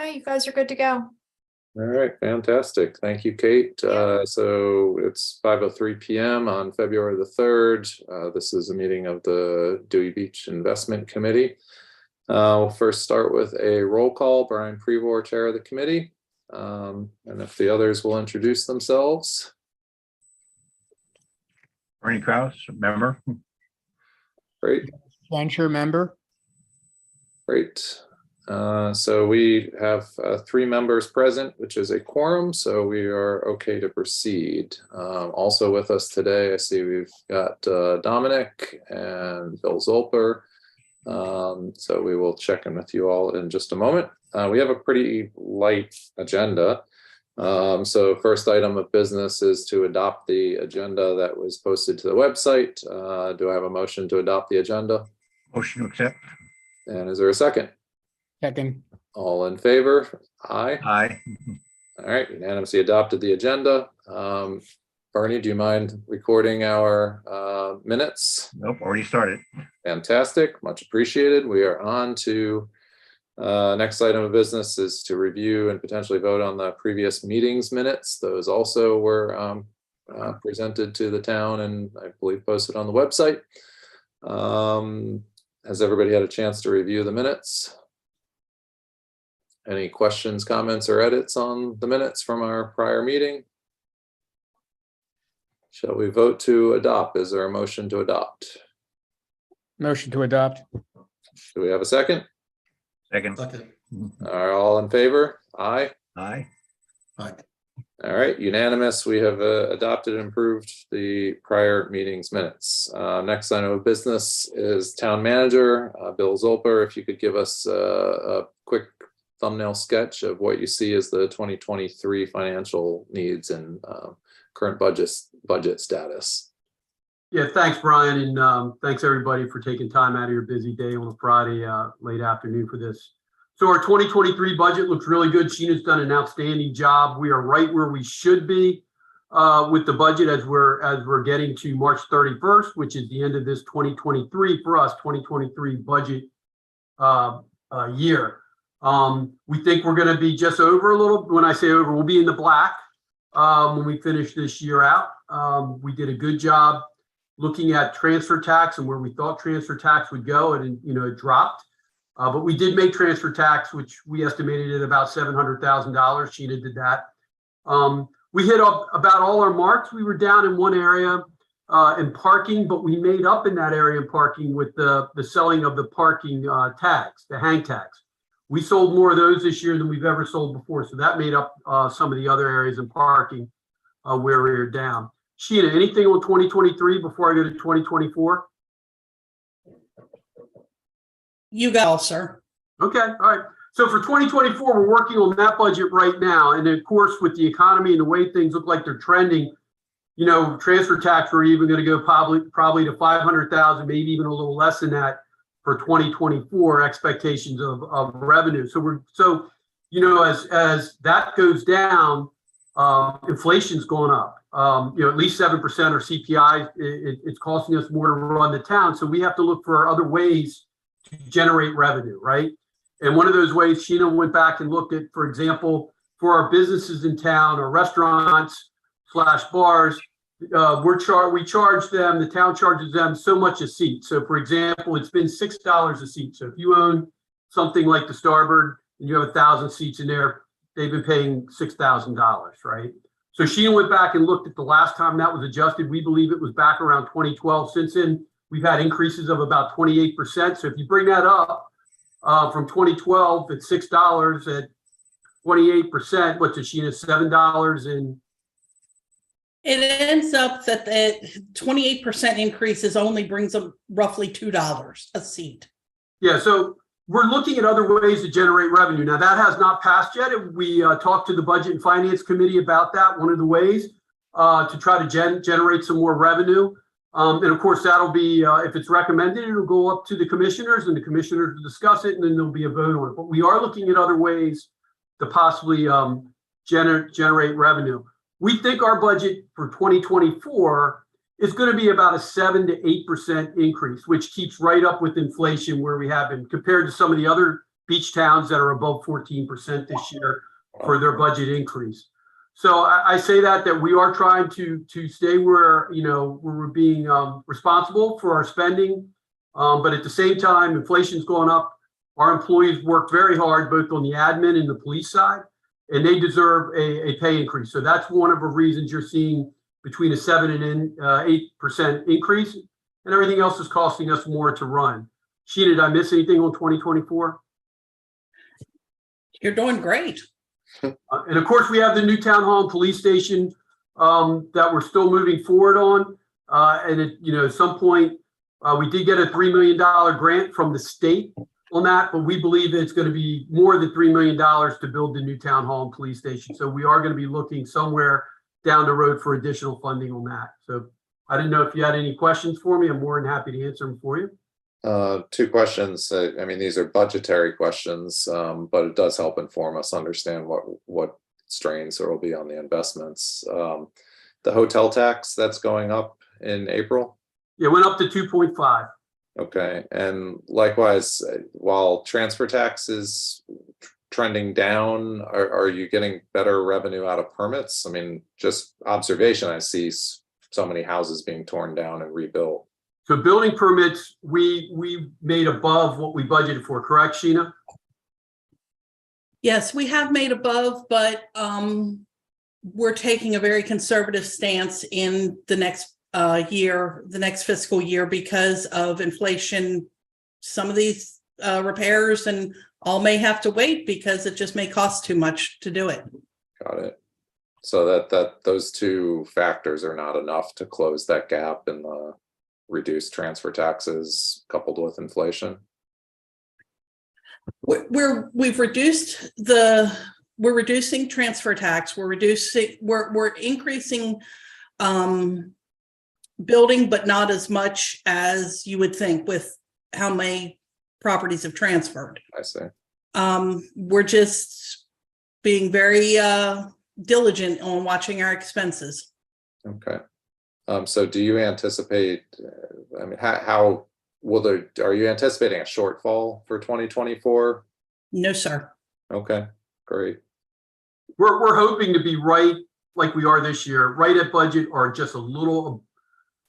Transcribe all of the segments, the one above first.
Okay, you guys are good to go. All right, fantastic. Thank you, Kate. So it's 5:03 p.m. on February the 3rd. This is a meeting of the Dewey Beach Investment Committee. We'll first start with a roll call. Brian Prevor, chair of the committee. And if the others will introduce themselves. Bernie Krause, member. Great. Venture member. Great. So we have 3 members present, which is a quorum, so we are okay to proceed. Also with us today, I see we've got Dominic and Bill Zolper. So we will check in with you all in just a moment. We have a pretty light agenda. So first item of business is to adopt the agenda that was posted to the website. Do I have a motion to adopt the agenda? Motion to accept. And is there a second? Second. All in favor? Aye. Aye. All right, unanimously adopted the agenda. Bernie, do you mind recording our minutes? Nope, already started. Fantastic, much appreciated. We are on to next item of business is to review and potentially vote on the previous meetings minutes. Those also were presented to the town and I believe posted on the website. Has everybody had a chance to review the minutes? Any questions, comments, or edits on the minutes from our prior meeting? Shall we vote to adopt? Is there a motion to adopt? Motion to adopt. Do we have a second? Second. Are all in favor? Aye. Aye. All right, unanimous. We have adopted and approved the prior meetings minutes. Next item of business is town manager, Bill Zolper. If you could give us a quick thumbnail sketch of what you see as the 2023 financial needs and current budget status. Yeah, thanks, Brian, and thanks everybody for taking time out of your busy day on a Friday late afternoon for this. So our 2023 budget looks really good. Sheena's done an outstanding job. We are right where we should be with the budget as we're getting to March 31st, which is the end of this 2023 for us 2023 budget year. We think we're going to be just over a little. When I say over, we'll be in the black when we finish this year out. We did a good job looking at transfer tax and where we thought transfer tax would go, and it dropped. But we did make transfer tax, which we estimated at about $700,000. Sheena did that. We hit up about all our marks. We were down in one area in parking, but we made up in that area in parking with the selling of the parking tags, the hang tags. We sold more of those this year than we've ever sold before. So that made up some of the other areas in parking where we were down. Sheena, anything on 2023 before I go to 2024? You go, sir. Okay, all right. So for 2024, we're working on that budget right now. And of course, with the economy and the way things look like they're trending, transfer tax, we're even going to go probably to 500,000, maybe even a little less than that for 2024 expectations of revenue. So as that goes down, inflation's going up. At least 7% or CPI, it's costing us more to run the town. So we have to look for other ways to generate revenue, right? And one of those ways, Sheena went back and looked at, for example, for our businesses in town or restaurants / bars, we charge them, the town charges them so much a seat. So for example, it's been $6 a seat. So if you own something like the Starboard and you have 1,000 seats in there, they've been paying $6,000, right? So Sheena went back and looked at the last time that was adjusted. We believe it was back around 2012. Since then, we've had increases of about 28%. So if you bring that up from 2012 at $6 at 28%, what's it, Sheena, $7 and It ends up that the 28% increases only brings them roughly $2 a seat. Yeah, so we're looking at other ways to generate revenue. Now, that has not passed yet. We talked to the Budget and Finance Committee about that, one of the ways to try to generate some more revenue. And of course, that'll be, if it's recommended, it'll go up to the commissioners and the commissioners will discuss it and then there'll be a vote on it. But we are looking at other ways to possibly generate revenue. We think our budget for 2024 is going to be about a 7 to 8% increase, which keeps right up with inflation where we have been compared to some of the other beach towns that are above 14% this year for their budget increase. So I say that we are trying to stay where, where we're being responsible for our spending. But at the same time, inflation's going up. Our employees work very hard, both on the admin and the police side, and they deserve a pay increase. So that's one of the reasons you're seeing between a 7 and 8% increase, and everything else is costing us more to run. Sheena, did I miss anything on 2024? You're doing great. And of course, we have the new town hall and police station that we're still moving forward on. And at some point, we did get a $3 million grant from the state on that, but we believe it's going to be more than $3 million to build the new town hall and police station. So we are going to be looking somewhere down the road for additional funding on that. So I didn't know if you had any questions for me. I'm more than happy to answer them for you. 2 questions. I mean, these are budgetary questions, but it does help inform us understand what strains there will be on the investments. The hotel tax that's going up in April. It went up to 2.5. Okay, and likewise, while transfer tax is trending down, are you getting better revenue out of permits? I mean, just observation, I see so many houses being torn down and rebuilt. So building permits, we made above what we budgeted for, correct, Sheena? Yes, we have made above, but we're taking a very conservative stance in the next the next fiscal year because of inflation. Some of these repairs and all may have to wait because it just may cost too much to do it. Got it. So that those 2 factors are not enough to close that gap in the reduced transfer taxes coupled with inflation. We're reducing transfer tax. We're increasing building, but not as much as you would think with how many properties have transferred. I see. We're just being very diligent on watching our expenses. Okay. So do you anticipate, I mean, how will are you anticipating a shortfall for 2024? No, sir. Okay, great. We're hoping to be right like we are this year, right at budget or just a little,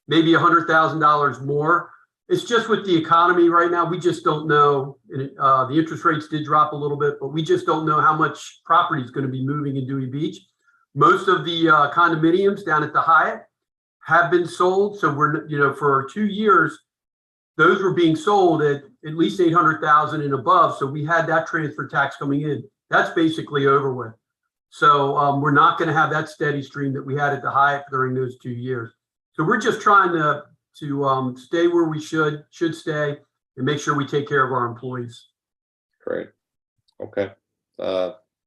maybe $100,000 more. It's just with the economy right now, we just don't know. The interest rates did drop a little bit, but we just don't know how much property is going to be moving in Dewey Beach. Most of the condominiums down at the Hyatt have been sold. So we're, for 2 years, those were being sold at least 800,000 and above. So we had that transfer tax coming in. That's basically over with. So we're not going to have that steady stream that we had at the Hyatt during those 2 years. So we're just trying to stay where we should stay and make sure we take care of our employees. Great. Okay.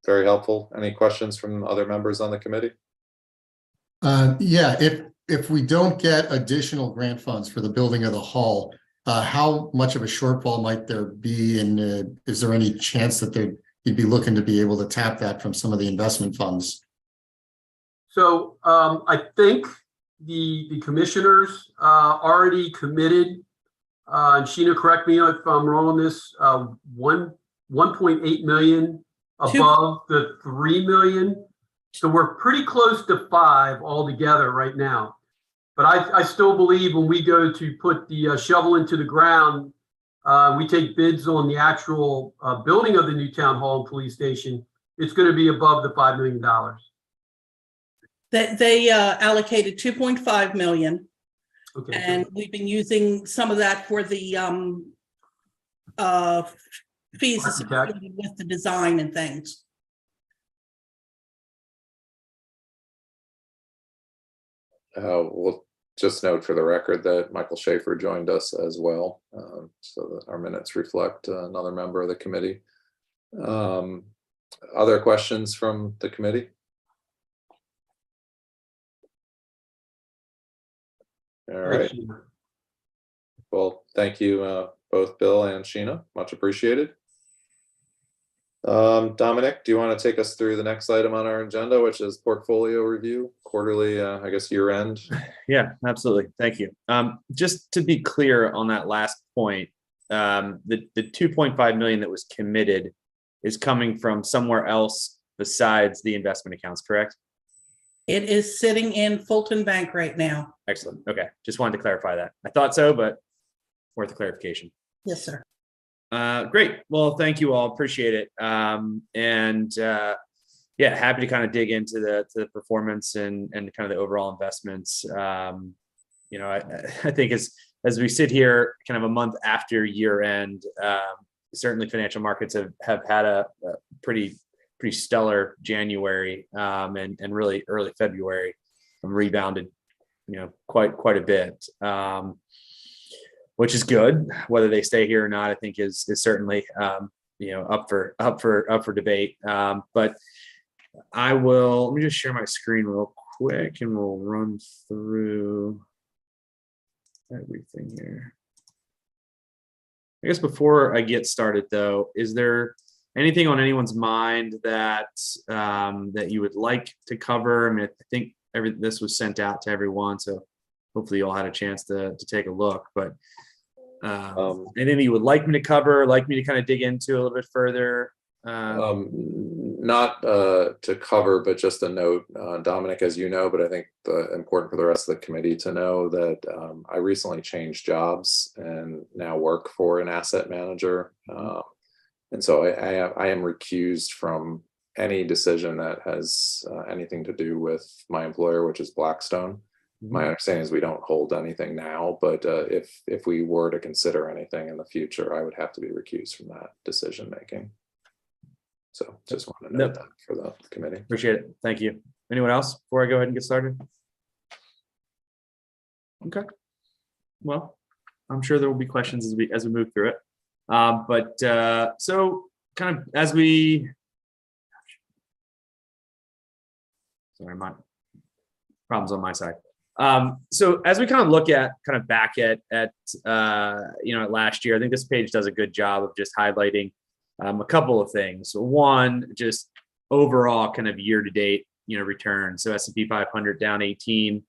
Very helpful. Any questions from other members on the committee? Yeah, if we don't get additional grant funds for the building of the hall, how much of a shortfall might there be? And is there any chance that you'd be looking to be able to tap that from some of the investment funds? So I think the commissioners already committed, and Sheena, correct me if I'm wrong on this, 1.8 million above the 3 million. So we're pretty close to 5 altogether right now. But I still believe when we go to put the shovel into the ground, we take bids on the actual building of the new town hall and police station, it's going to be above the $5 million. They allocated 2.5 million. Okay. And we've been using some of that for the fees associated with the design and things. We'll just note for the record that Michael Schaefer joined us as well, so that our minutes reflect another member of the committee. Other questions from the committee? All right. Well, thank you both Bill and Sheena, much appreciated. Dominic, do you want to take us through the next item on our agenda, which is portfolio review, quarterly, I guess year end? Yeah, absolutely. Thank you. Just to be clear on that last point, the 2.5 million that was committed is coming from somewhere else besides the investment accounts, correct? It is sitting in Fulton Bank right now. Excellent. Okay. Just wanted to clarify that. I thought so, but worth a clarification. Yes, sir. Great. Well, thank you all. Appreciate it. Yeah, happy to kind of dig into the performance and kind of the overall investments. You know, I think as we sit here kind of a month after year end, certainly financial markets have had a pretty stellar January, and really early February rebounded, you know, quite a bit, which is good. Whether they stay here or not, I think is certainly, you know, up for debate. But let me just share my screen real quick and we'll run through everything here. I guess before I get started though, is there anything on anyone's mind that that you would like to cover? I mean, I think this was sent out to everyone, so hopefully you all had a chance to take a look. But anything you would like me to cover, like me to kind of dig into a little bit further? Not to cover, but just a note, Dominic, as you know, but I think important for the rest of the committee to know that I recently changed jobs and now work for an asset manager. And so I am recused from any decision that has anything to do with my employer, which is Blackstone. My understanding is we don't hold anything now, but if we were to consider anything in the future, I would have to be recused from that decision making. So just want to note that for the committee. Appreciate it. Thank you. Anyone else before I go ahead and get started? Okay. Well, I'm sure there will be questions as we move through it. So kind of as we, sorry, my problems on my side. So as we kind of look at kind of back at you know, at last year, I think this page does a good job of just highlighting a couple of things. One, just overall kind of year to date, you know, return. So S&P 500 down 18, the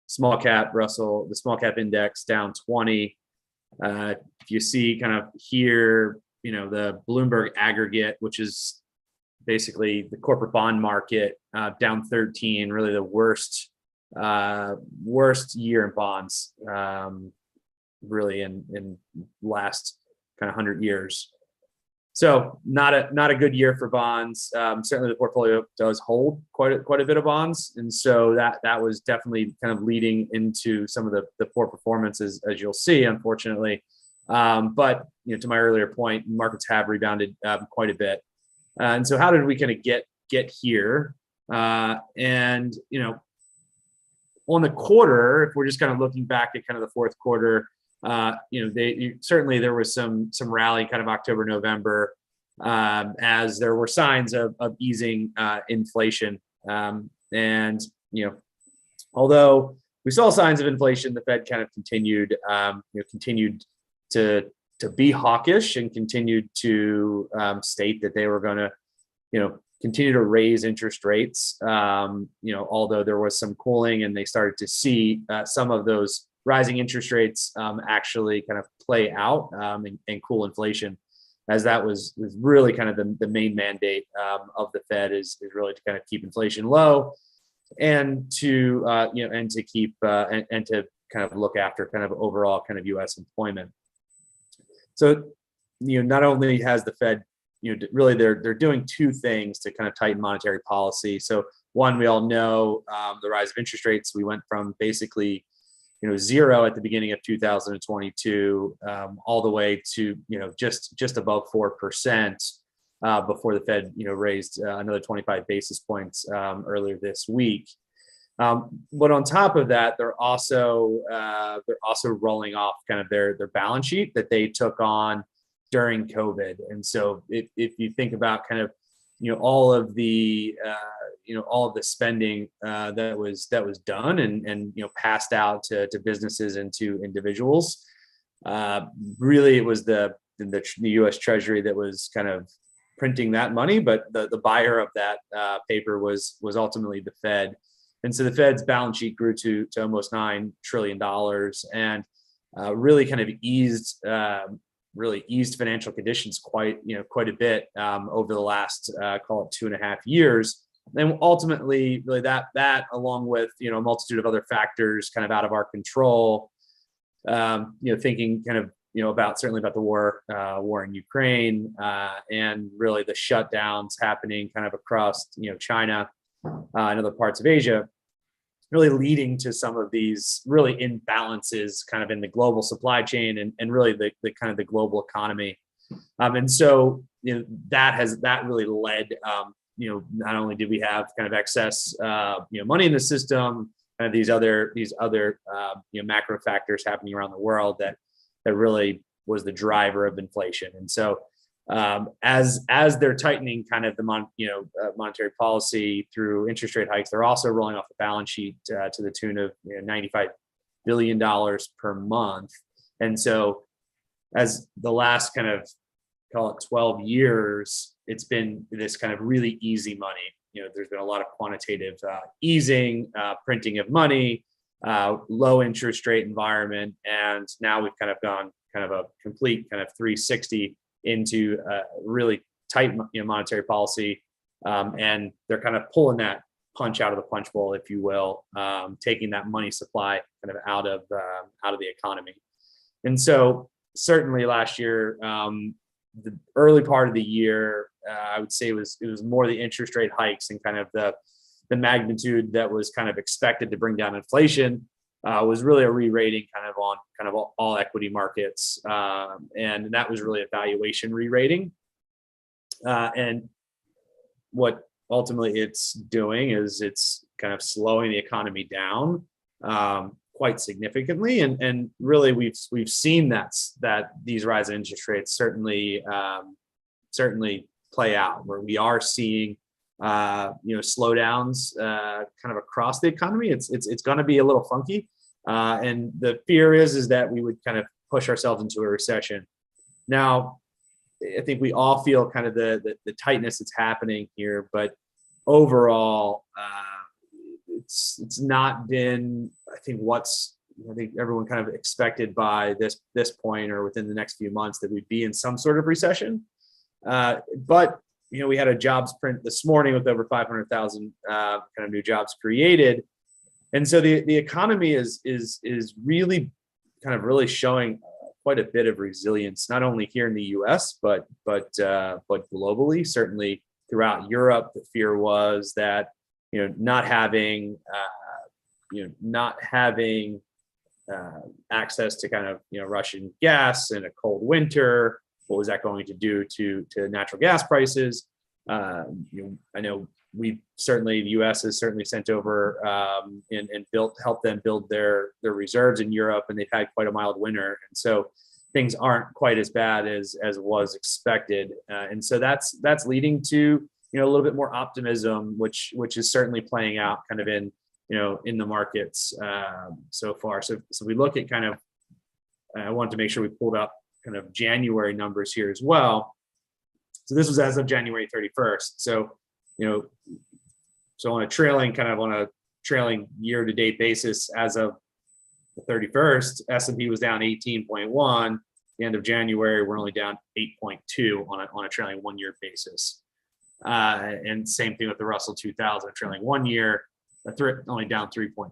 small cap index down 20. If you see kind of here, you know, the Bloomberg aggregate, which is basically the corporate bond market, down 13, really the worst year in bonds, really in last kind of 100 years. So not a good year for bonds. Certainly the portfolio does hold quite a bit of bonds. And so that was definitely kind of leading into some of the poor performances, as you'll see, unfortunately. But, you know, to my earlier point, markets have rebounded quite a bit. And so how did we kind of get here? And, you know, on the quarter, if we're just kind of looking back at kind of the fourth quarter, you know, certainly there was some rally kind of October, November, as there were signs of easing inflation. And, you know, although we saw signs of inflation, the Fed kind of continued to be hawkish and continued to state that they were going to, you know, continue to raise interest rates. You know, although there was some cooling and they started to see some of those rising interest rates actually kind of play out and cool inflation, as that was really kind of the main mandate of the Fed is really to kind of keep inflation low and to you know, and to keep and to kind of look after kind of overall kind of U.S. employment. So, you know, not only has the Fed, you know, really they're doing two things to kind of tighten monetary policy. So one, we all know the rise of interest rates. We went from basically, you know, zero at the beginning of 2022, all the way to, you know, just above 4% before the Fed, you know, raised another 25 basis points earlier this week. But on top of that, they're also rolling off kind of their balance sheet that they took on during COVID. And so if you think about kind of, you know, all of the spending that was done and you know, passed out to businesses and to individuals, really it was the U.S. Treasury that was kind of printing that money, but the buyer of that paper was ultimately the Fed. And so the Fed's balance sheet grew to almost $9 trillion and really kind of eased really eased financial conditions quite a bit over the last call it 2.5 years. And ultimately, really that along with a multitude of other factors kind of out of our control, thinking kind of certainly about the war in Ukraine, and really the shutdowns happening kind of across China and other parts of Asia, really leading to some of these really imbalances kind of in the global supply chain and really the kind of the global economy. And so that really led, not only did we have kind of excess money in the system, kind of these other macro factors happening around the world that really was the driver of inflation. And so as they're tightening kind of the monetary policy through interest rate hikes, they're also rolling off the balance sheet to the tune of $95 billion per month. And so as the last kind of call it 12 years, it's been this kind of really easy money. There's been a lot of quantitative easing, printing of money, low interest rate environment, and now we've kind of gone kind of a complete kind of 360 into really tight monetary policy, and they're kind of pulling that punch out of the punch bowl, if you will, taking that money supply kind of out of the economy. And so certainly last year, the early part of the year, I would say it was more the interest rate hikes and kind of the magnitude that was kind of expected to bring down inflation, was really a re-rating kind of on kind of all equity markets. And that was really a valuation re-rating. And what ultimately it's doing is it's kind of slowing the economy down quite significantly. And really we've seen that these rise in interest rates certainly play out, where we are seeing slowdowns kind of across the economy. It's going to be a little funky, and the fear is that we would kind of push ourselves into a recession. Now, I think we all feel kind of the tightness that's happening here, but overall, it's not been, I think everyone kind of expected by this point or within the next few months that we'd be in some sort of recession. But we had a jobs print this morning with over 500,000 kind of new jobs created, and so the economy is really kind of really showing quite a bit of resilience, not only here in the U.S. but globally. Certainly throughout Europe, the fear was that not having access to kind of Russian gas in a cold winter, what was that going to do to natural gas prices? I know the U.S. has certainly sent over and helped them build their reserves in Europe, and they've had quite a mild winter, and so things aren't quite as bad as was expected, and so that's leading to a little bit more optimism, which is certainly playing out kind of in the markets so far. So we look at kind of, I wanted to make sure we pulled up kind of January numbers here as well. So this was as of January 31st. So on a trailing year-to-date basis, as of the 31st, S&P was down 18.1. The end of January, we're only down 8.2 on a trailing 1 year basis. And same thing with the Russell 2000, trailing 1 year, only down 3.4%.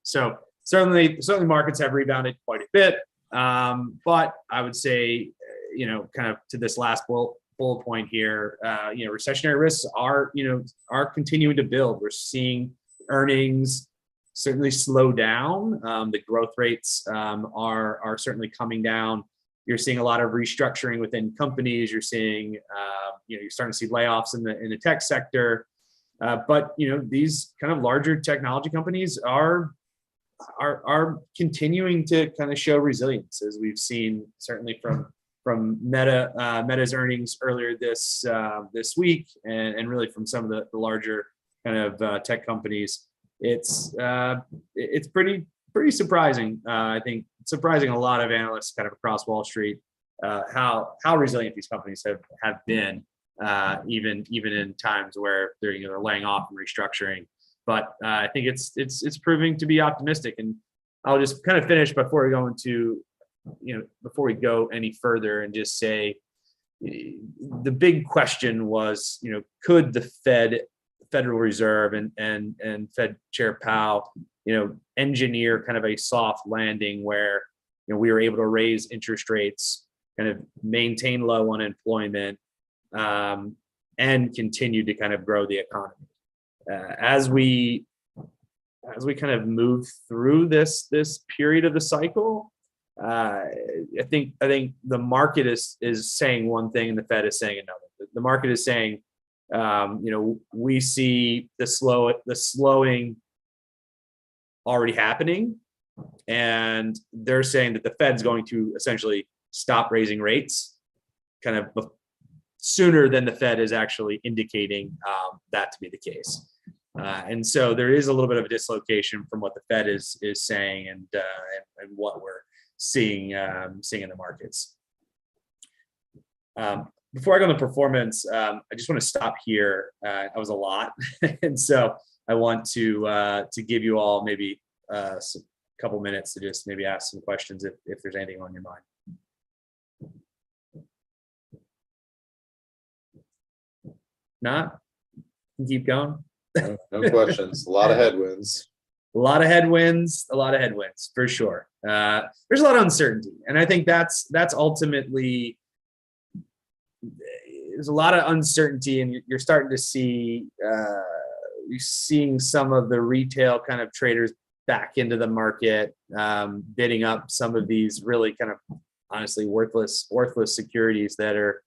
So certainly markets have rebounded quite a bit. But I would say, kind of to this last bullet point here, recessionary risks are continuing to build. We're seeing earnings certainly slow down. The growth rates are certainly coming down. You're seeing a lot of restructuring within companies. You're seeing, you're starting to see layoffs in the tech sector. But these kind of larger technology companies are continuing to kind of show resilience, as we've seen certainly from Meta's earnings earlier this week, and really from some of the larger kind of tech companies. It's pretty surprising. I think it's surprising a lot of analysts kind of across Wall Street how resilient these companies have been, even in times where they're laying off and restructuring. But I think it's proving to be optimistic. And I'll just kind of finish before we go into before we go any further and just say, the big question was, could the Federal Reserve and Fed Chair Powell, engineer kind of a soft landing where, we were able to raise interest rates, kind of maintain low unemployment, and continue to kind of grow the economy. As we kind of move through this period of the cycle, I think the market is saying one thing and the Fed is saying another. The market is saying, we see the slowing already happening, and they're saying that the Fed's going to essentially stop raising rates kind of sooner than the Fed is actually indicating that to be the case. And so there is a little bit of a dislocation from what the Fed is saying and what we're seeing in the markets. Before I go into performance, I just want to stop here. That was a lot, and so I want to give you all maybe a couple minutes to just maybe ask some questions if there's anything on your mind. Not? Keep going. No questions. A lot of headwinds. A lot of headwinds for sure. There's a lot of uncertainty, and I think that's ultimately, there's a lot of uncertainty, and you're starting to see you're seeing some of the retail kind of traders back into the market, bidding up some of these really kind of honestly worthless securities that are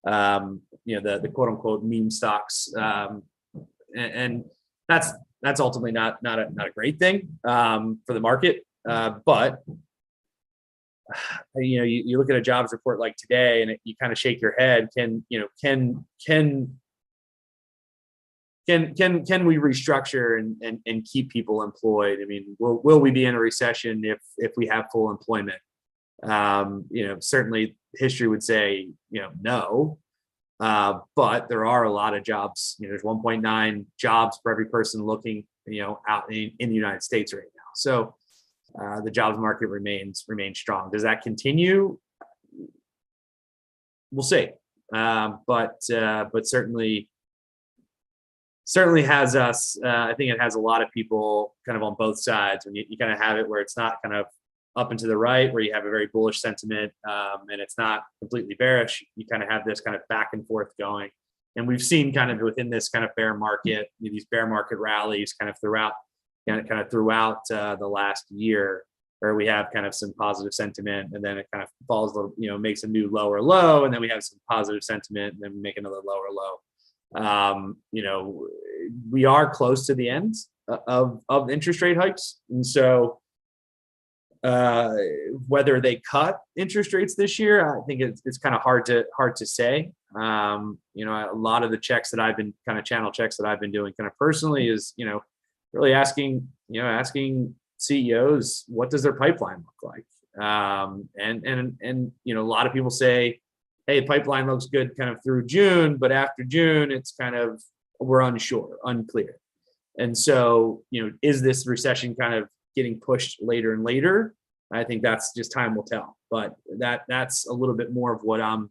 the quote unquote meme stocks, and that's ultimately not a great thing for the market. But you look at a jobs report like today, and you kind of shake your head. Can we restructure and keep people employed? I mean, will we be in a recession if we have full employment? Certainly history would say, no. But there are a lot of jobs. There's 1.9 jobs for every person looking, out in the United States right now. So the jobs market remains strong. Does that continue? We'll see. But certainly has us. I think it has a lot of people kind of on both sides. When you kind of have it where it's not kind of up and to the right, where you have a very bullish sentiment, and it's not completely bearish. You kind of have this kind of back and forth going, and we've seen kind of within this kind of bear market, these bear market rallies kind of throughout the last year, where we have kind of some positive sentiment, and then it kind of falls a little, makes a new lower low, and then we have some positive sentiment, and then we make another lower low. We are close to the end of interest rate hikes, and so whether they cut interest rates this year, I think it's kind of hard to say. A lot of the checks that I've been channel checks that I've been doing kind of personally is, really asking CEOs, what does their pipeline look like? And a lot of people say, hey, pipeline looks good kind of through June, but after June, it's kind of, we're unclear. And so, is this recession kind of getting pushed later and later? I think that's just time will tell. But that's a little bit more of what I'm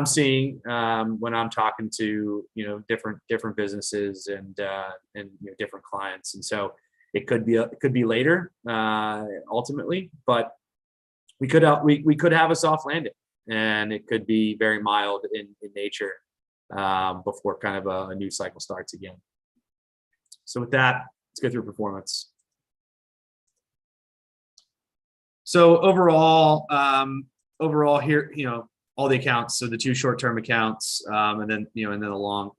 seeing when I'm talking to different businesses and different clients. And so it could be later ultimately, but we could have a soft landing, and it could be very mild in nature before kind of a new cycle starts again. So with that, let's go through performance. So overall here, all the accounts, so the two short-term accounts, and then the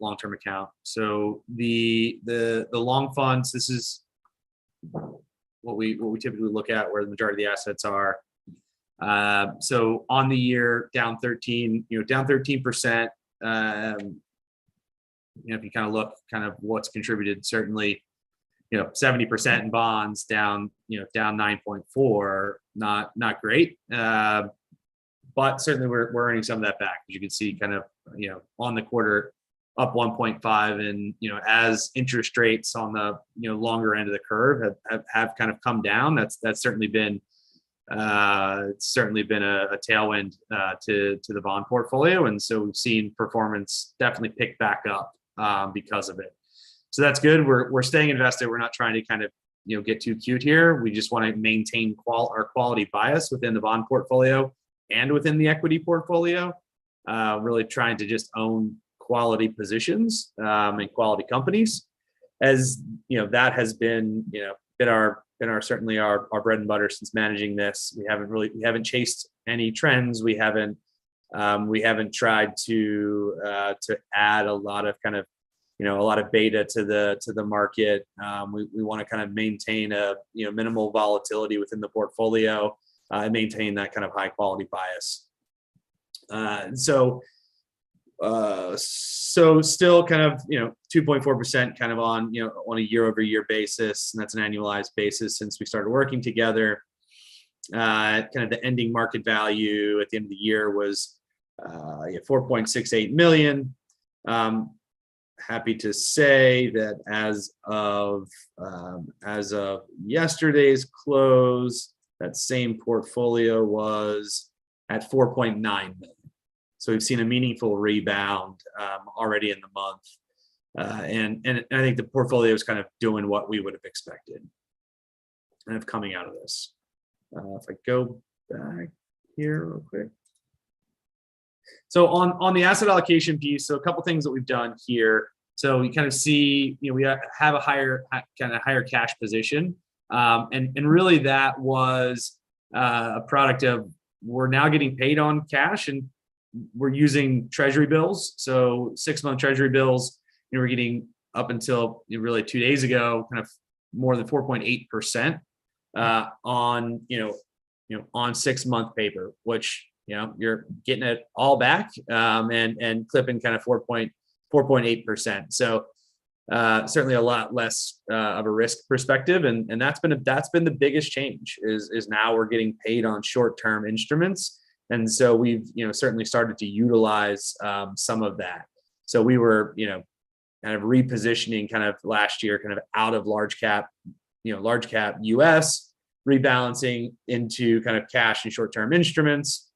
long-term account. So the long funds, this is what we typically look at, where the majority of the assets are. So on the year, down 13%. If you kind of look what's contributed, certainly 70% in bonds, down 9.4, not great, but certainly we're earning some of that back. As you can see, kind of on the quarter up 1.5, and as interest rates on the longer end of the curve have kind of come down, that's certainly been It's certainly been a tailwind to the bond portfolio, and so we've seen performance definitely pick back up because of it. So that's good. We're staying invested. We're not trying to kind of get too cute here. We just want to maintain our quality bias within the bond portfolio and within the equity portfolio. Really trying to just own quality positions and quality companies, as that has been certainly our bread and butter since managing this. We haven't chased any trends. We haven't tried to add a lot of kind of a lot of beta to the market. We want to kind of maintain a minimal volatility within the portfolio and maintain that kind of high quality bias. So still kind of 2.4% kind of on on a year over year basis, and that's an annualized basis since we started working together. Kind of the ending market value at the end of the year was 4.68 million. Happy to say that as of yesterday's close, that same portfolio was at 4.9 million. So we've seen a meaningful rebound already in the month, and I think the portfolio is kind of doing what we would have expected, kind of coming out of this. If I go back here real quick. So on the asset allocation piece, so a couple things that we've done here. So we kind of see, we have a higher cash position, and really that was a product of we're now getting paid on cash, and we're using treasury bills. So 6-month treasury bills, we're getting up until really 2 days ago, kind of more than 4.8% on 6-month paper, which you're getting it all back and clipping kind of 4.8%. So certainly a lot less of a risk perspective, and that's been the biggest change is now we're getting paid on short-term instruments, and so we've certainly started to utilize some of that. So we were kind of repositioning kind of last year, kind of out of large cap US, rebalancing into kind of cash and short-term instruments,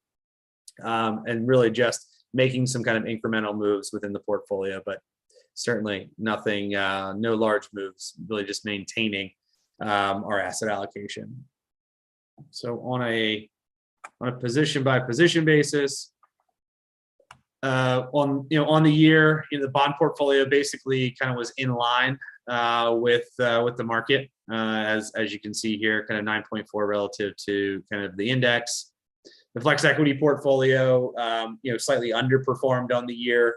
and really just making some kind of incremental moves within the portfolio, but certainly nothing, no large moves, really just maintaining our asset allocation. So on a position by position basis, on the year, the bond portfolio basically kind of was in line with the market, as you can see here, kind of 9.4 relative to kind of the index. The flex equity portfolio, slightly underperformed on the year,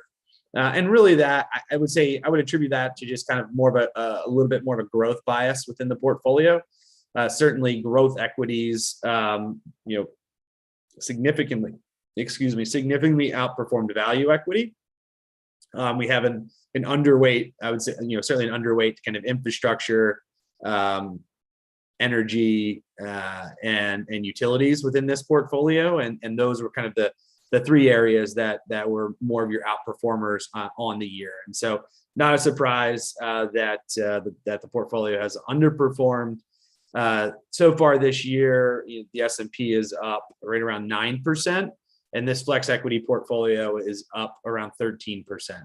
and really that I would attribute that to just kind of more of a little bit more of a growth bias within the portfolio. Certainly, growth equities, significantly outperformed value equity. We have an underweight, I would say, certainly an underweight kind of infrastructure, energy, and utilities within this portfolio, and those were kind of the three areas that were more of your outperformers on the year. And so, not a surprise that the portfolio has underperformed. So far this year, the S&P is up right around 9%, and this flex equity portfolio is up around 13%.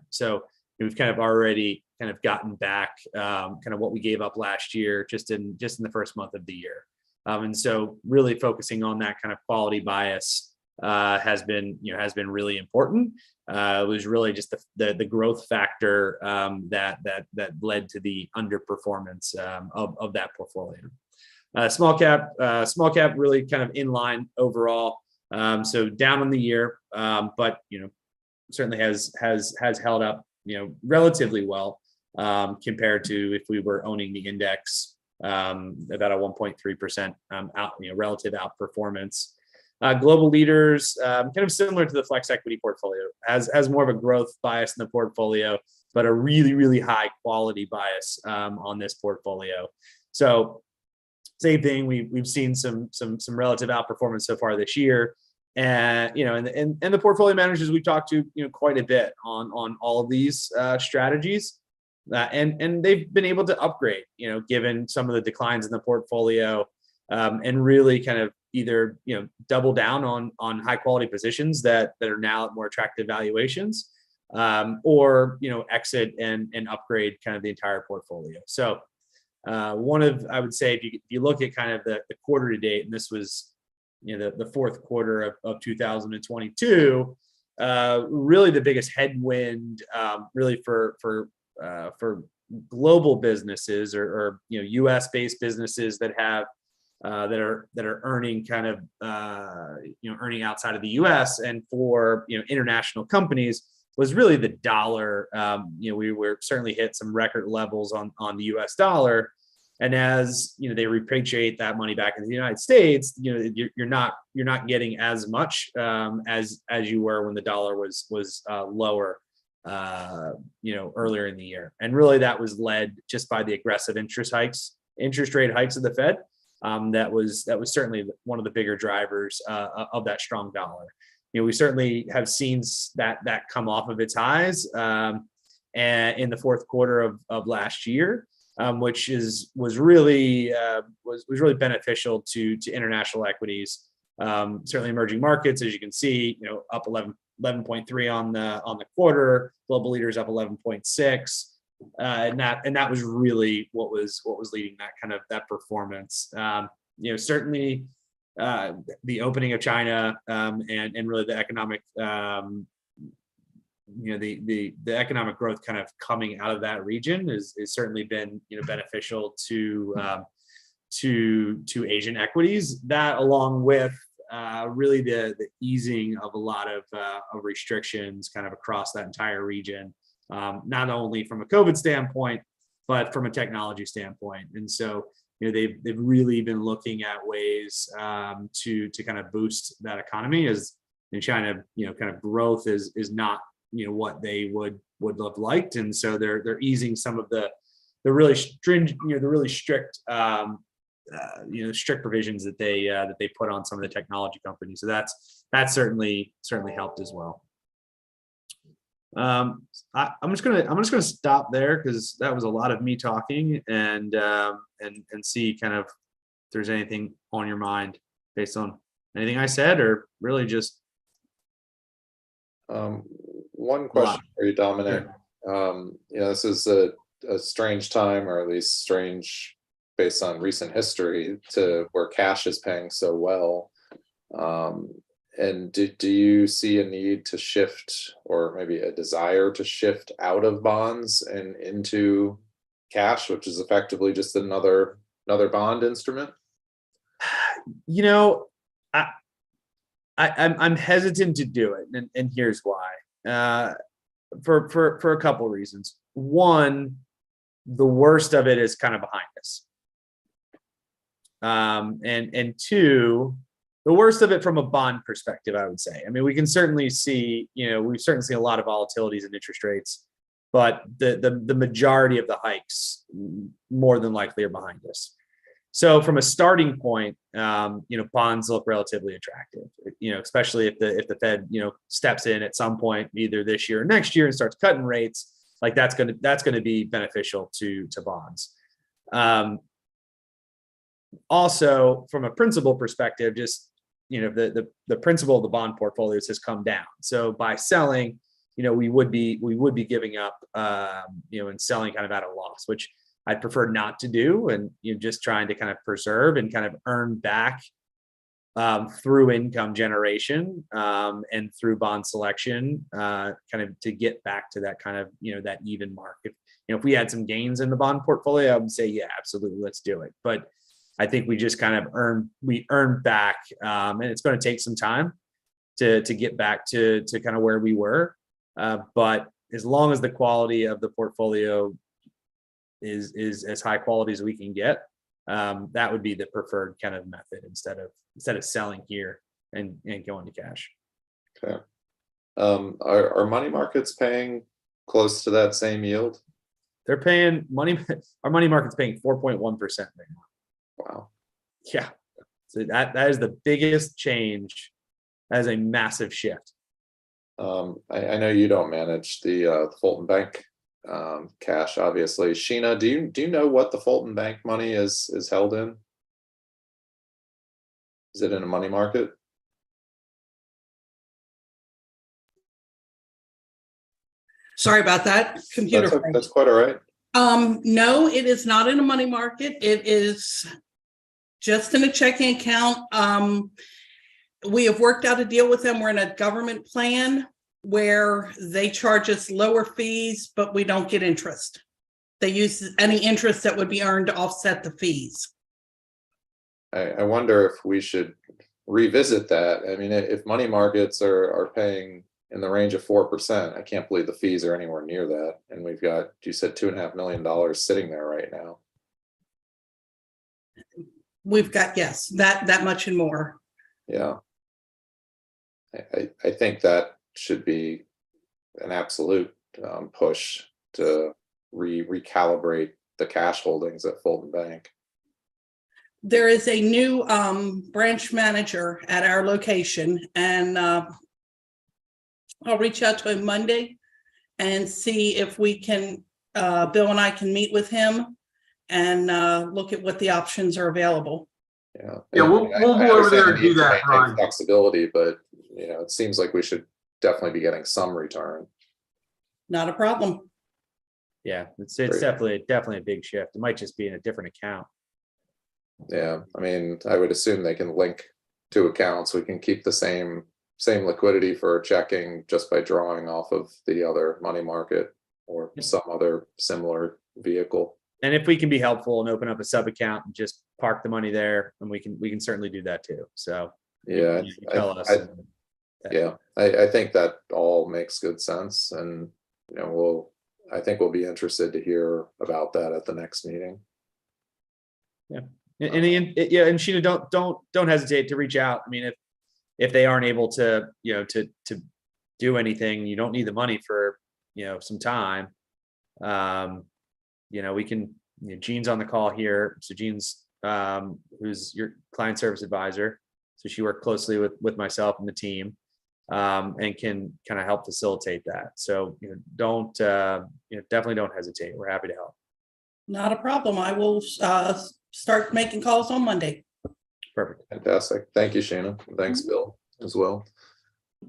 So we've kind of already kind of gotten back kind of what we gave up last year just in the first month of the year. And so really focusing on that kind of quality bias has been really important. It was really just the growth factor that led to the underperformance of that portfolio. Small cap really kind of in line overall. So down on the year, but certainly has held up relatively well compared to if we were owning the index, about a 1.3% relative outperformance. Global leaders, kind of similar to the flex equity portfolio, has more of a growth bias in the portfolio, but a really, really high quality bias on this portfolio. So same thing, we've seen some relative outperformance so far this year. And and the portfolio managers we've talked to quite a bit on all of these strategies, and they've been able to upgrade given some of the declines in the portfolio, and really kind of either, double down on high quality positions that are now at more attractive valuations, or, exit and upgrade kind of the entire portfolio. So I would say, if you look at kind of the quarter to date, and this was, the fourth quarter of 2022, really the biggest headwind, really for global businesses or U.S. based businesses that have that are earning kind of earning outside of the U.S., and for international companies was really the dollar. We were certainly hit some record levels on the U.S. dollar, and as they repatriate that money back into the United States, you're not getting as much as you were when the dollar was lower earlier in the year. And really that was led just by the aggressive interest rate hikes of the Fed. That was certainly one of the bigger drivers of that strong dollar. We certainly have seen that come off of its highs and in the fourth quarter of last year, which was really beneficial to international equities. Certainly emerging markets, as you can see, up 11.3 on the quarter. Global leaders up 11.6, and that was really what was leading that performance. Certainly the opening of China and really the economic the economic growth kind of coming out of that region is certainly been beneficial to Asian equities. That, along with really the easing of a lot of restrictions kind of across that entire region, not only from a COVID standpoint, but from a technology standpoint. And so they've really been looking at ways to kind of boost that economy, as in China kind of growth is not what they would have liked. And so they're easing some of the really stringent, the really strict strict provisions that they put on some of the technology companies. So that's certainly helped as well. I'm just gonna stop there, because that was a lot of me talking, and see kind of if there's anything on your mind based on anything I said, or really just one question for you, Dominic. This is a strange time, or at least strange based on recent history, to where cash is paying so well. And do you see a need to shift, or maybe a desire to shift out of bonds and into cash, which is effectively just another bond instrument? I'm hesitant to do it, and here's why. For a couple of reasons. One, the worst of it is kind of behind us. And two, the worst of it from a bond perspective, I would say. I mean, we can certainly see, we've certainly seen a lot of volatilities in interest rates, but the majority of the hikes more than likely are behind us. So from a starting point, bonds look relatively attractive, especially if the Fed, steps in at some point, either this year or next year, and starts cutting rates. Like that's going to be beneficial to bonds. Also, from a principal perspective, just the principal of the bond portfolios has come down. So by selling, we would be giving up, and selling kind of at a loss, which I'd prefer not to do, and just trying to kind of preserve and kind of earn back through income generation and through bond selection, kind of to get back to that kind of that even mark. If we had some gains in the bond portfolio, I would say, yeah, absolutely, let's do it. But I think we just kind of earned back, and it's going to take some time to get back to kind of where we were. But as long as the quality of the portfolio is as high quality as we can get, that would be the preferred kind of method, instead of selling here and going to cash. Okay. Are money markets paying close to that same yield? They're paying our money market's paying 4.1% right now. Wow. Yeah. So that is the biggest change. That is a massive shift. I know you don't manage the Fulton Bank cash, obviously. Sheena, do you know what the Fulton Bank money is held in? Is it in a money market? Sorry about that, computer. That's quite all right. No, it is not in a money market. It is just in a checking account. We have worked out a deal with them. We're in a government plan where they charge us lower fees, but we don't get interest. They use any interest that would be earned to offset the fees. I wonder if we should revisit that. I mean, if money markets are paying in the range of 4%, I can't believe the fees are anywhere near that. And we've got, you said $2.5 million sitting there right now. We've got, yes, that much and more. Yeah. I think that should be an absolute push to recalibrate the cash holdings at Fulton Bank. There is a new branch manager at our location, and I'll reach out to him Monday and see if we can, Bill and I can meet with him and look at what the options are available. Yeah. Yeah, we'll go over there and do that, Brian. Flexibility, but you know, it seems like we should definitely be getting some return. Not a problem. Yeah, it's Great. definitely a big shift. It might just be in a different account. Yeah, I mean, I would assume they can link two accounts. We can keep the same liquidity for checking just by drawing off of the other money market or some other similar vehicle. And if we can be helpful and open up a sub account and just park the money there, and we can certainly do that too. So Yeah, you tell us. I think that all makes good sense, and you know, I think we'll be interested to hear about that at the next meeting. And Sheena, don't hesitate to reach out. I mean, if they aren't able to, to do anything, you don't need the money for, some time. We can, Jean's on the call here. So Jean's, who's your client service advisor. So she worked closely with myself and the team, and can kind of help facilitate that. So, definitely don't hesitate. We're happy to help. Not a problem. I will start making calls on Monday. Perfect. Fantastic. Thank you, Sheena. Thanks, Bill, as well.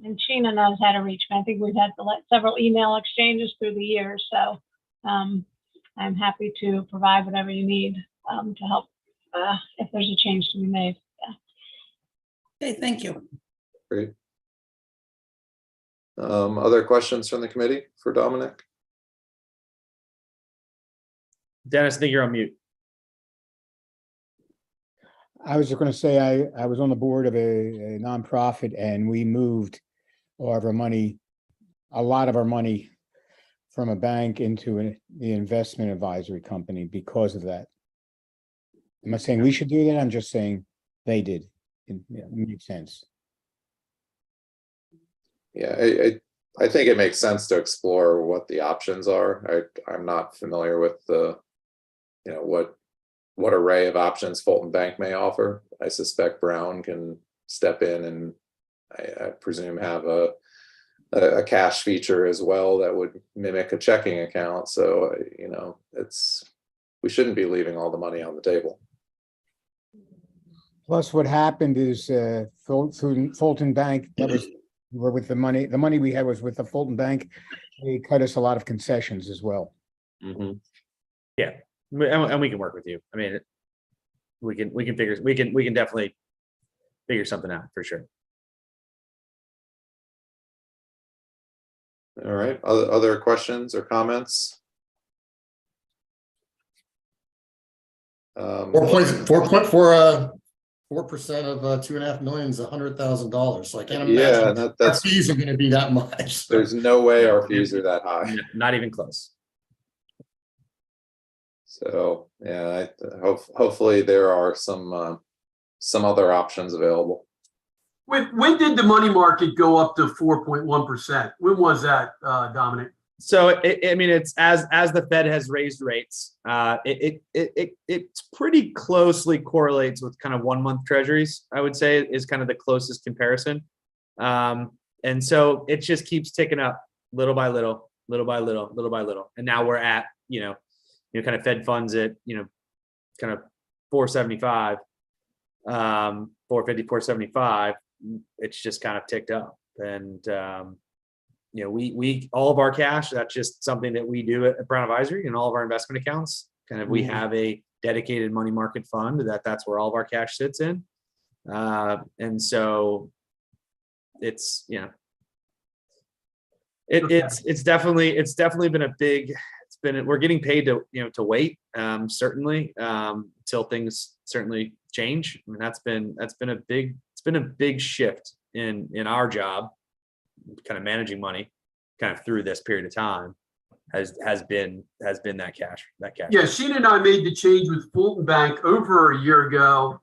And Sheena knows how to reach me. I think we've had several email exchanges through the years. So I'm happy to provide whatever you need to help if there's a change to be made. Yeah. Okay, thank you. Great. Other questions from the committee for Dominic? Dennis, I think you're on mute. I was just going to say, I was on the board of a nonprofit, and we moved all of our money, a lot of our money, from a bank into the investment advisory company because of that. I'm not saying we should do that. I'm just saying they did. It makes sense. Yeah, I think it makes sense to explore what the options are. I'm not familiar with the, what array of options Fulton Bank may offer. I suspect Brown can step in and I presume have a cash feature as well that would mimic a checking account. So, we shouldn't be leaving all the money on the table. Plus, what happened is Fulton Bank, we're with the money we had was with the Fulton Bank. They cut us a lot of concessions as well. Mm-hmm. Yeah, and we can work with you. I mean, we can definitely figure something out for sure. All right. Other questions or comments? 4% of 2.5 million is $100,000. So I can't imagine our fees are going to be that much. There's no way our fees are that high. Not even close. So yeah, hopefully there are some other options available. When did the money market go up to 4.1%? When was that, Dominic? So it's as the Fed has raised rates, it's pretty closely correlates with kind of 1 month treasuries. I would say is kind of the closest comparison, and so it just keeps ticking up little by little, and now we're at kind of Fed funds at kind of 4.75, 450, 475, it's just kind of ticked up. And, we all of our cash, that's just something that we do at Brown Advisory, and all of our investment accounts. Kind of, we have a dedicated money market fund that's where all of our cash sits in. And so it's, it's definitely been we're getting paid to wait, certainly, until things certainly change. I mean, it's been a big shift in our job, kind of managing money kind of through this period of time has been that cash. Yeah, Sheena and I made the change with Fulton Bank over a year ago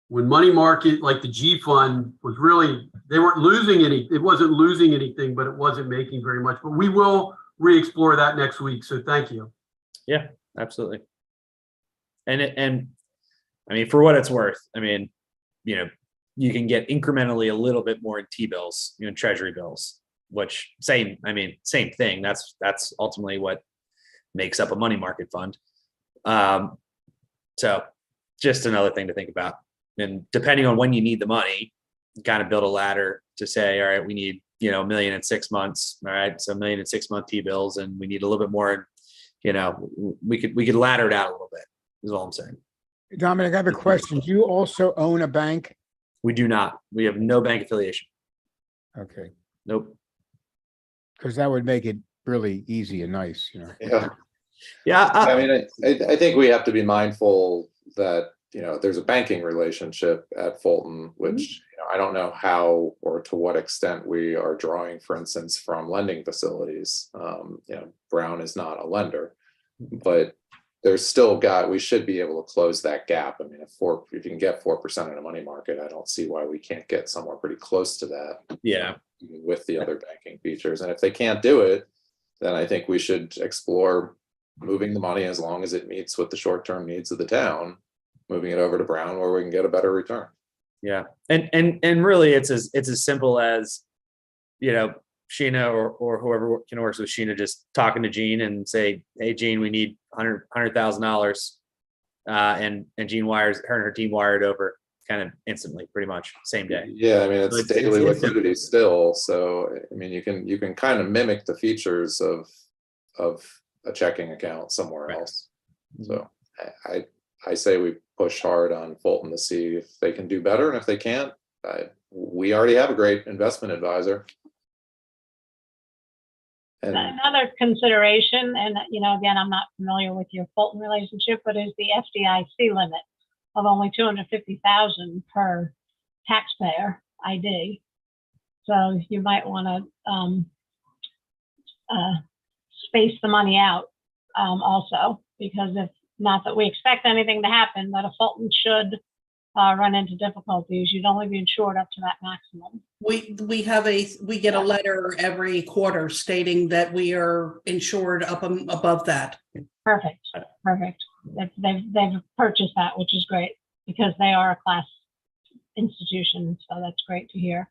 when money market, like the G fund, was really, they weren't losing any, it wasn't losing anything, but it wasn't making very much. But we will re-explore that next week. So thank you. Yeah, absolutely. And I mean, for what it's worth, I mean, you can get incrementally a little bit more in T-bills, treasury bills, which same thing. That's ultimately what makes up a money market fund. So just another thing to think about. And depending on when you need the money, kind of build a ladder to say, all right, we need, $1 million in 6 months. All right. So $1 million in 6 month T-bills, and we need a little bit more, we could ladder it out a little bit, is all I'm saying. Dominic, I have a question. Do you also own a bank? We do not. We have no bank affiliation. Okay, Nope. because that would make it really easy and nice, Yeah. Yeah. I mean, I think we have to be mindful that, there's a banking relationship at Fulton, which I don't know how or to what extent we are drawing, for instance, from lending facilities. Brown is not a lender, but we should be able to close that gap. I mean, if you can get 4% in a money market, I don't see why we can't get somewhere pretty close to that. Yeah. With the other banking features. And if they can't do it, then I think we should explore moving the money, as long as it meets with the short-term needs of the town, moving it over to Brown where we can get a better return. Yeah. And really it's as simple as, Sheena or whoever can work with Sheena, just talking to Gene and say, hey, Gene, we need $100,000. And Gene wires, her and her team wired over kind of instantly, pretty much same day. Yeah, I mean, it's It's- daily it's- liquidity still. So I mean, you can kind of mimic the features of a checking account somewhere Right. else. So I say we push hard on Fulton to see if they can do better, and if they can't, we already have a great investment advisor. And Another consideration, and again, I'm not familiar with your Fulton relationship, but is the FDIC limit of only $250,000 per taxpayer ID. So you might want to space the money out also, because if not that we expect anything to happen, but if Fulton should run into difficulties, you'd only be insured up to that maximum. We get a letter every quarter stating that we are insured up above that. Perfect. They've purchased that, which is great, because they are a class institution. So that's great to hear.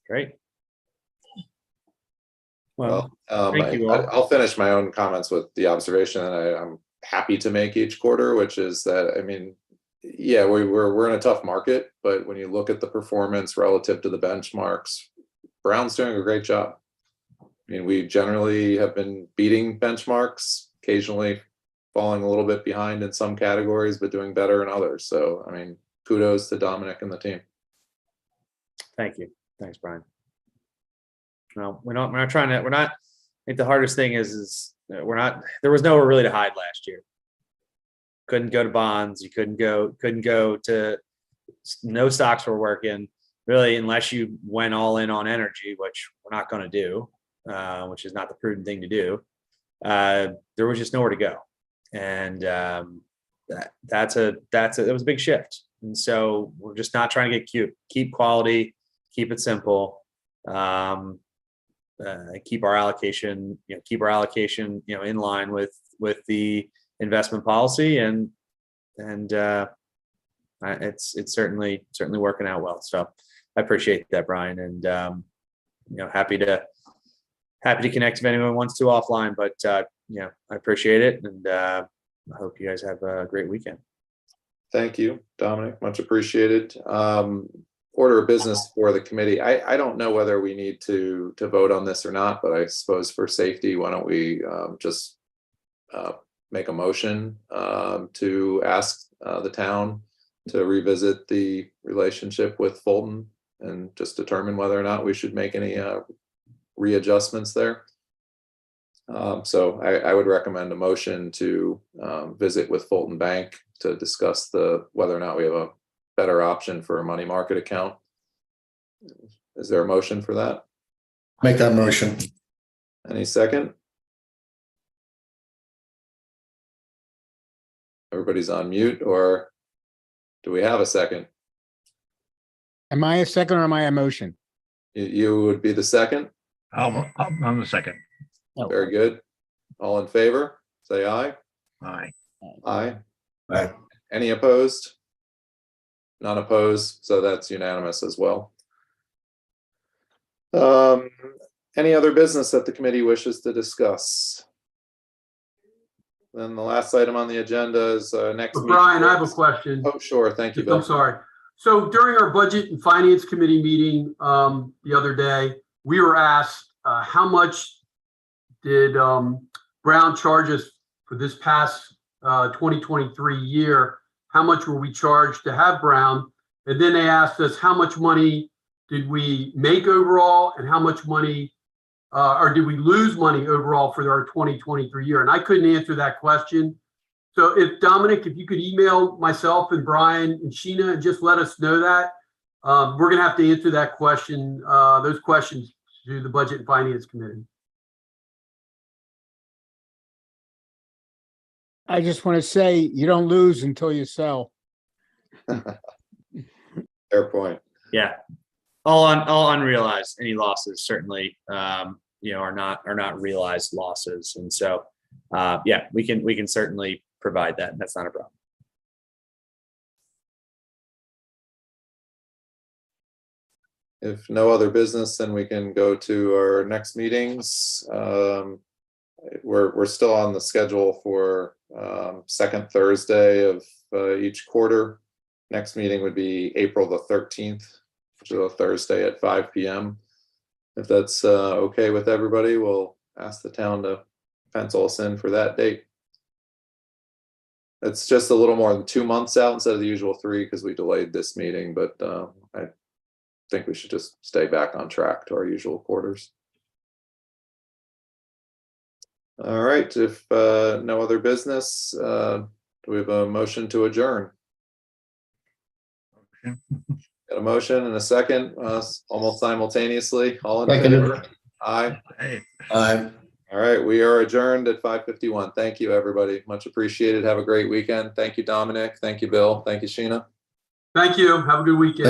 Great. Well, Well, thank you all. I'll finish my own comments with the observation that I'm happy to make each quarter, which is that, I mean, yeah, we're in a tough market, but when you look at the performance relative to the benchmarks, Brown's doing a great job. I mean, we generally have been beating benchmarks, occasionally falling a little bit behind in some categories, but doing better in others. So, I mean, kudos to Dominic and the team. Thank you. Thanks, Brian. No, we're not I think the hardest thing is there was nowhere really to hide last year. Couldn't go to bonds. You couldn't go to, no stocks were working really, unless you went all in on energy, which we're not going to do, which is not the prudent thing to do. There was just nowhere to go. And that was a big shift. And so we're just not trying to get cute, keep quality, keep it simple. Keep our allocation, in line with the investment policy, and it's certainly working out well. So I appreciate that, Brian, and happy to connect if anyone wants to offline. But I appreciate it, and I hope you guys have a great weekend. Thank you, Dominic, much appreciated. Order of business for the committee. I don't know whether we need to vote on this or not, but I suppose for safety, why don't we just make a motion to ask the town to revisit the relationship with Fulton and just determine whether or not we should make any readjustments there. So I would recommend a motion to visit with Fulton Bank to discuss whether or not we have a better option for a money market account. Is there a motion for that? Make that motion. Any second? Everybody's on mute, or do we have a second? Am I a second or am I a motion? You would be the second? I'm the second. Very good. All in favor, say aye. Aye. Aye. Aye. Any opposed? None opposed, so that's unanimous as well. Any other business that the committee wishes to discuss? Then the last item on the agenda is next. But Brian, I have a question. Oh, sure. Thank you, Bill. I'm sorry. So during our Budget and Finance Committee meeting the other day, we were asked how much did Brown charge us for this past 2023 year? How much were we charged to have Brown? And then they asked us how much money did we make overall and how much money or did we lose money overall for our 2023 year? And I couldn't answer that question. So if Dominic, if you could email myself and Brian and Sheena and just let us know that, we're gonna have to answer that question, those questions to the Budget and Finance Committee. I just want to say, you don't lose until you sell. Fair point. Yeah. All unrealized, any losses certainly, are not realized losses. And so, yeah, we can certainly provide that. That's not a problem. If no other business, then we can go to our next meetings. We're still on the schedule for second Thursday of each quarter. Next meeting would be April the 13th, which is a Thursday at 5 p.m. If that's okay with everybody, we'll ask the town to pencil us in for that date. It's just a little more than 2 months out instead of the usual 3 because we delayed this meeting, but I think we should just stay back on track to our usual quarters. All right, if no other business, do we have a motion to adjourn? Got a motion and a second, almost simultaneously. All in favor? Aye. Hey. Aye. All right, we are adjourned at 5:51. Thank you, everybody. Much appreciated. Have a great weekend. Thank you, Dominic. Thank you, Bill. Thank you, Sheena. Thank you. Have a good weekend.